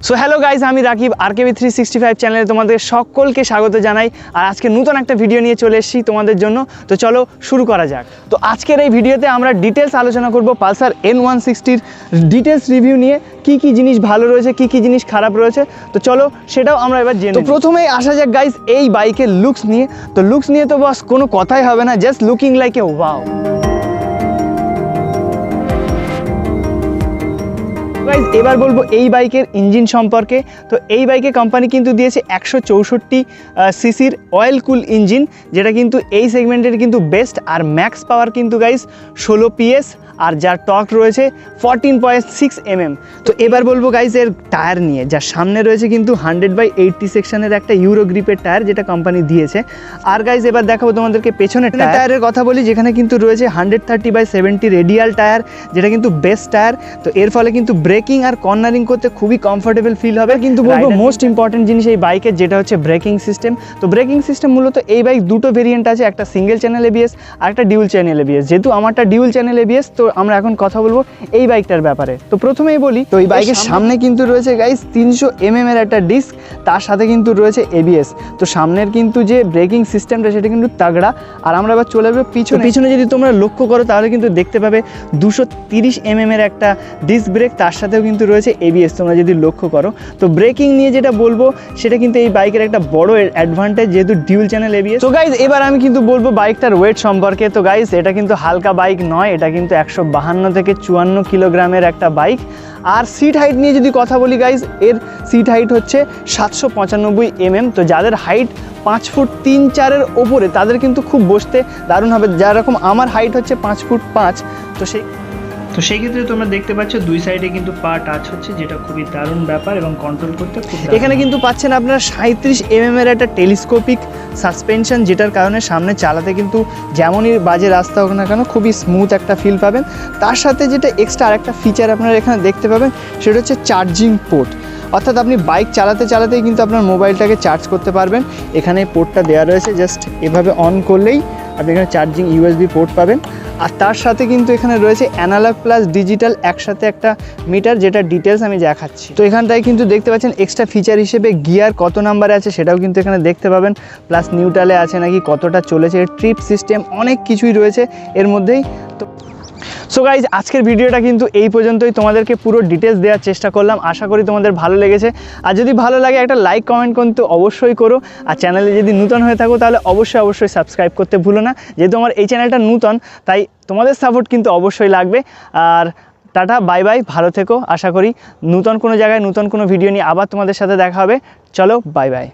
So hello guys, আমি Rakib RKB365 চ্যানেলে তোমাদের সকলকে স্বাগত জানাই। আর আজকে নতুন একটা ভিডিও নিয়ে চলে এসেছি তোমাদের জন্য। তো চলো শুরু করা যাক। তো আজকের এই ভিডিওতে আমরা ডিটেলস আলোচনা করব পালসার N160-র ডিটেলস রিভিউ নিয়ে, কি কি জিনিস ভালো রয়েছে, কি কি জিনিস খারাপ রয়েছে। তো চলো সেটাও আমরা এবার জেনে। তো প্রথমেই আসা যাক গাইজ এই বাইকের লুকস নিয়ে। তো লুকস নিয়ে তো বস কোনো কথাই হবে না, just looking like a wow. এবার বলবো এই বাইকের ইঞ্জিন সম্পর্কে। তো এই বাইকে কোম্পানি কিন্তু দিয়েছে 164 সিসির অয়েল কুল ইঞ্জিন, যেটা কিন্তু এই সেগমেন্টের কিন্তু বেস্ট। আর ম্যাক্স পাওয়ার কিন্তু গাইস 16 PS, আর যার টর্ক রয়েছে 14.6 mm। তো এবার বলবো গাইস এর টায়ার নিয়ে। যার সামনে রয়েছে কিন্তু 100/80 সেকশনের একটা ইউরো গ্রিপের টায়ার, যেটা কোম্পানি দিয়েছে। আর গাইস এবার দেখাবো তোমাদেরকে পেছনের টায়ারের কথা বলি, যেখানে কিন্তু রয়েছে 130/70 রেডিয়াল টায়ার, যেটা কিন্তু বেস্ট টায়ার। তো এর ফলে কিন্তু ব্রেকিং আর কর্নারিং করতে খুবই কমফোর্টেবল ফিল হবে। কিন্তু বলবো মোস্ট ইম্পর্টেন্ট জিনিস এই বাইকের, যেটা হচ্ছে ব্রেকিং সিস্টেম। তো ব্রেকিং সিস্টেম মূলত এই বাইক দুটো ভেরিয়েন্ট আছে, একটা সিঙ্গেল চ্যানেল ABS আর একটা ডিউল চ্যানেল ABS। যেহেতু আমারটা ডিউল চ্যানেল ABS, তো আমরা এখন কথা বলবো এই বাইকটার ব্যাপারে। তো প্রথমেই বলি, তো এই বাইকের সামনে কিন্তু রয়েছে গাইস 300 mm এর একটা ডিস্ক, তার সাথে কিন্তু রয়েছে ABS। তো সামনের কিন্তু যে ব্রেকিং সিস্টেমটা সেটা কিন্তু তাগড়া। আর আমরা এবার চলে যাবো পিছনে যদি তোমরা লক্ষ্য করো তাহলে কিন্তু দেখতে পাবে 230 mm এর একটা ডিস্ক ব্রেক, তার সাথেও কিন্তু রয়েছে ABS তোমরা যদি লক্ষ্য করো। তো ব্রেকিং নিয়ে যেটা বলবো সেটা কিন্তু এই বাইকের একটা বড় অ্যাডভান্টেজ, যেহেতু ডিউল চ্যানেল ABS। তো গাইজ এবার আমি কিন্তু বলবো বাইকটার ওয়েট সম্পর্কে। তো গাইজ এটা কিন্তু হালকা বাইক নয়, এটা কিন্তু 152 থেকে 54 কিলোগ্রামের একটা বাইক। আর সিট হাইট নিয়ে যদি কথা বলি গাইজ, এর সিট হাইট হচ্ছে 795 mm। তো যাদের হাইট 5 ফুট 3-4 ওপরে, তাদের কিন্তু খুব বসতে দারুণ হবে। যেরকম আমার হাইট হচ্ছে 5 ফুট 5। তো সেই ক্ষেত্রে তোমরা দেখতে পাচ্ছ দুই সাইডে কিন্তু পা টাচ হচ্ছে, যেটা খুবই দারুণ ব্যাপার এবং কন্ট্রোল করতে খুব। এখানে কিন্তু পাচ্ছেন আপনারা 37 mm এর একটা টেলিস্কোপিক সাসপেনশন, যেটার কারণে সামনে চালাতে কিন্তু যেমনই বাজে রাস্তা হোক না কেন খুবই স্মুথ একটা ফিল পাবেন। তার সাথে যেটা এক্সট্রা আরেকটা ফিচার আপনারা এখানে দেখতে পাবেন, সেটা হচ্ছে চার্জিং পোর্ট। অর্থাৎ আপনি বাইক চালাতেই কিন্তু আপনার মোবাইলটাকে চার্জ করতে পারবেন। এখানে পোর্টটা দেওয়া রয়েছে, জাস্ট এভাবে অন করলেই আপনি এখানে চার্জিং USB পোর্ট পাবেন। আর তার সাথে কিন্তু এখানে রয়েছে অ্যানালগ প্লাস ডিজিটাল একসাথে একটা মিটার, যেটা ডিটেলস আমি দেখাচ্ছি। তো এখানটায় কিন্তু দেখতে পাচ্ছেন এক্সট্রা ফিচার হিসেবে গিয়ার কত নাম্বারে আছে সেটাও কিন্তু এখানে দেখতে পাবেন, প্লাস নিউট্রালে আছে নাকি, কতটা চলেছে, ট্রিপ সিস্টেম, অনেক কিছুই রয়েছে এর মধ্যেই। তো সো গাইজ আজকের ভিডিওটা কিন্তু এই পর্যন্তই। তোমাদেরকে পুরো ডিটেলস দেওয়ার চেষ্টা করলাম, আশা করি তোমাদের ভালো লেগেছে। আর যদি ভালো লাগে একটা লাইক কমেন্ট কিন্তু অবশ্যই করো। আর চ্যানেলে যদি নতুন হয়ে থাকো তাহলে অবশ্যই সাবস্ক্রাইব করতে ভুলো না। যেহেতু আমার এই চ্যানেলটা নতুন, তাই তোমাদের সাপোর্ট কিন্তু অবশ্যই লাগবে। আর টাটা, বাই বাই, ভালো থেকো। আশা করি নতুন কোনো জায়গায় নতুন কোনো ভিডিও নিয়ে আবার তোমাদের সাথে দেখা হবে। চলো বাই বাই।